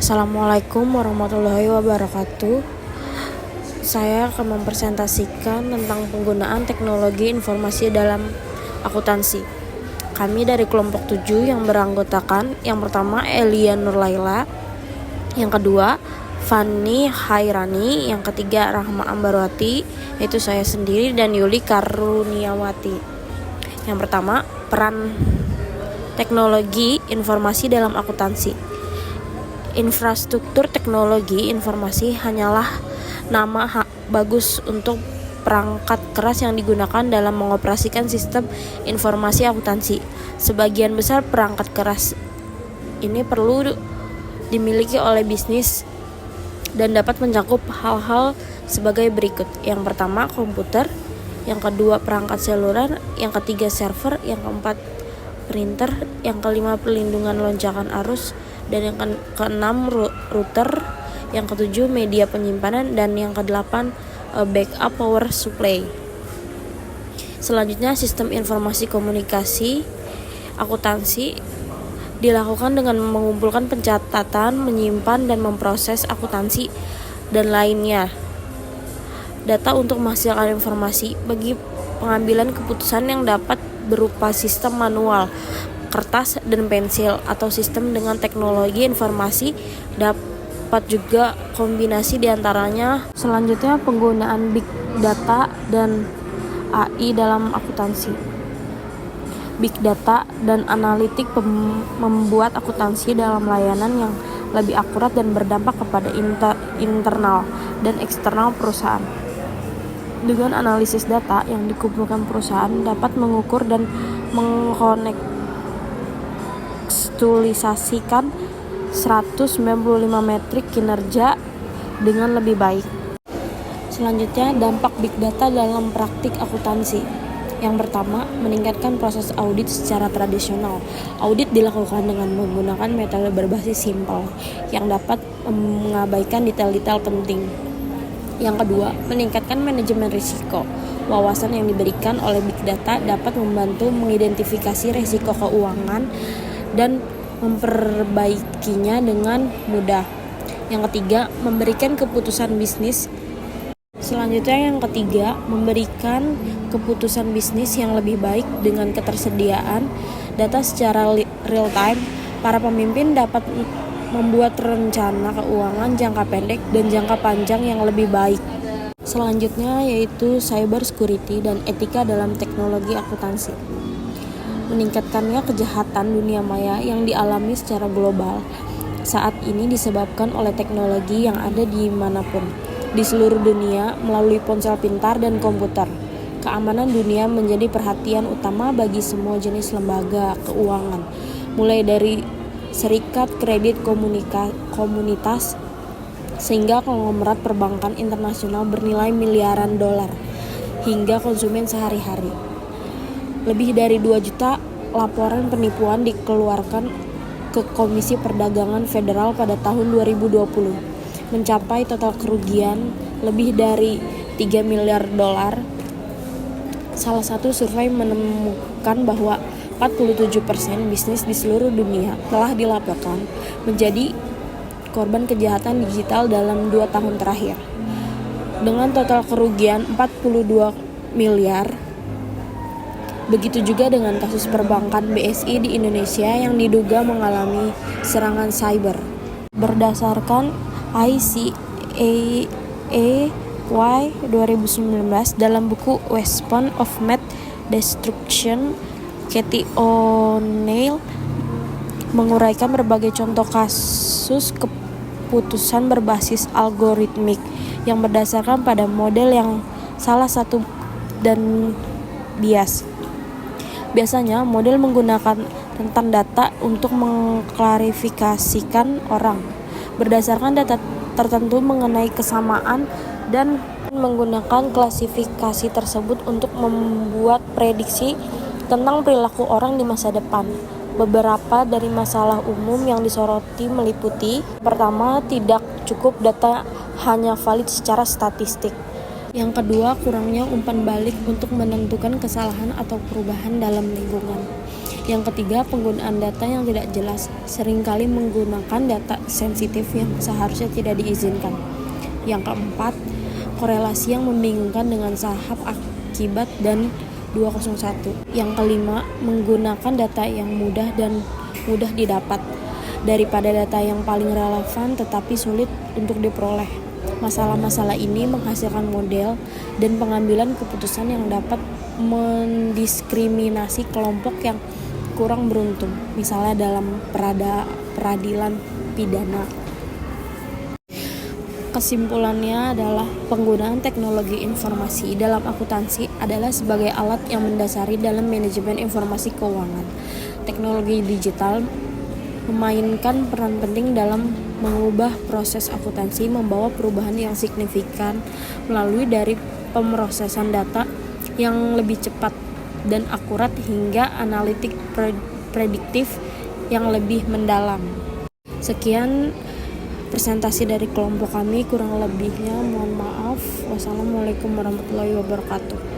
Assalamualaikum warahmatullahi wabarakatuh. Saya akan mempresentasikan tentang penggunaan teknologi informasi dalam akuntansi. Kami dari kelompok 7 yang beranggotakan, yang pertama Elia Nurlaila, yang kedua Fani Hairani, yang ketiga Rahma Ambarwati, yaitu saya sendiri, dan Yuli Karuniawati. Yang pertama, peran teknologi informasi dalam akuntansi. Infrastruktur teknologi informasi hanyalah nama bagus untuk perangkat keras yang digunakan dalam mengoperasikan sistem informasi akuntansi. Sebagian besar perangkat keras ini perlu dimiliki oleh bisnis dan dapat mencakup hal-hal sebagai berikut. Yang pertama, komputer. Yang kedua, perangkat seluler. Yang ketiga, server. Yang keempat, printer. Yang kelima, perlindungan lonjakan arus. Dan yang keenam, router. Yang ketujuh, media penyimpanan. Dan yang kedelapan, backup power supply. Selanjutnya, sistem informasi komunikasi akuntansi dilakukan dengan mengumpulkan pencatatan, menyimpan dan memproses akuntansi dan lainnya data untuk menghasilkan informasi bagi pengambilan keputusan yang dapat berupa sistem manual, kertas dan pensil, atau sistem dengan teknologi informasi dapat juga kombinasi diantaranya. Selanjutnya, penggunaan big data dan AI dalam akuntansi. Big data dan analitik membuat akuntansi dalam layanan yang lebih akurat dan berdampak kepada internal dan eksternal perusahaan. Dengan analisis data yang dikumpulkan perusahaan dapat mengukur dan mengkontekstualisasikan 195 metrik kinerja dengan lebih baik. Selanjutnya, dampak big data dalam praktik akuntansi. Yang pertama, meningkatkan proses audit secara tradisional. Audit dilakukan dengan menggunakan metode berbasis simpel yang dapat mengabaikan detail-detail penting. Yang kedua, meningkatkan manajemen risiko. Wawasan yang diberikan oleh big data dapat membantu mengidentifikasi risiko keuangan dan memperbaikinya dengan mudah. Yang ketiga, memberikan keputusan bisnis. Selanjutnya, yang ketiga, memberikan keputusan bisnis yang lebih baik dengan ketersediaan data secara real time. Para pemimpin dapat membuat rencana keuangan jangka pendek dan jangka panjang yang lebih baik. Selanjutnya yaitu cyber security dan etika dalam teknologi akuntansi. Meningkatkannya kejahatan dunia maya yang dialami secara global saat ini disebabkan oleh teknologi yang ada di manapun di seluruh dunia melalui ponsel pintar dan komputer. Keamanan dunia menjadi perhatian utama bagi semua jenis lembaga keuangan, mulai dari serikat kredit komunitas sehingga konglomerat perbankan internasional bernilai miliaran dolar hingga konsumen sehari-hari. Lebih dari 2 juta laporan penipuan dikeluarkan ke Komisi Perdagangan Federal pada tahun 2020, mencapai total kerugian lebih dari 3 miliar dolar. Salah satu survei menemukan bahwa 47% bisnis di seluruh dunia telah dilaporkan menjadi korban kejahatan digital dalam 2 tahun terakhir. Dengan total kerugian 42 miliar. Begitu juga dengan kasus perbankan BSI di Indonesia yang diduga mengalami serangan cyber. Berdasarkan ICAEY 2019 dalam buku Weapons of Mass Destruction, Cathy O'Neil menguraikan berbagai contoh kasus keputusan berbasis algoritmik yang berdasarkan pada model yang salah satu dan bias. Biasanya model menggunakan rentan data untuk mengklarifikasikan orang berdasarkan data tertentu mengenai kesamaan dan menggunakan klasifikasi tersebut untuk membuat prediksi tentang perilaku orang di masa depan. Beberapa dari masalah umum yang disoroti meliputi: pertama, tidak cukup data hanya valid secara statistik. Yang kedua, kurangnya umpan balik untuk menentukan kesalahan atau perubahan dalam lingkungan. Yang ketiga, penggunaan data yang tidak jelas, seringkali menggunakan data sensitif yang seharusnya tidak diizinkan. Yang keempat, korelasi yang membingungkan dengan saham akibat dan 201. Yang kelima, menggunakan data yang mudah didapat daripada data yang paling relevan tetapi sulit untuk diperoleh. Masalah-masalah ini menghasilkan model dan pengambilan keputusan yang dapat mendiskriminasi kelompok yang kurang beruntung, misalnya dalam peradilan pidana. Kesimpulannya adalah penggunaan teknologi informasi dalam akuntansi adalah sebagai alat yang mendasari dalam manajemen informasi keuangan. Teknologi digital memainkan peran penting dalam mengubah proses akuntansi, membawa perubahan yang signifikan melalui dari pemrosesan data yang lebih cepat dan akurat hingga analitik prediktif yang lebih mendalam. Sekian presentasi dari kelompok kami, kurang lebihnya mohon maaf. Wassalamualaikum warahmatullahi wabarakatuh.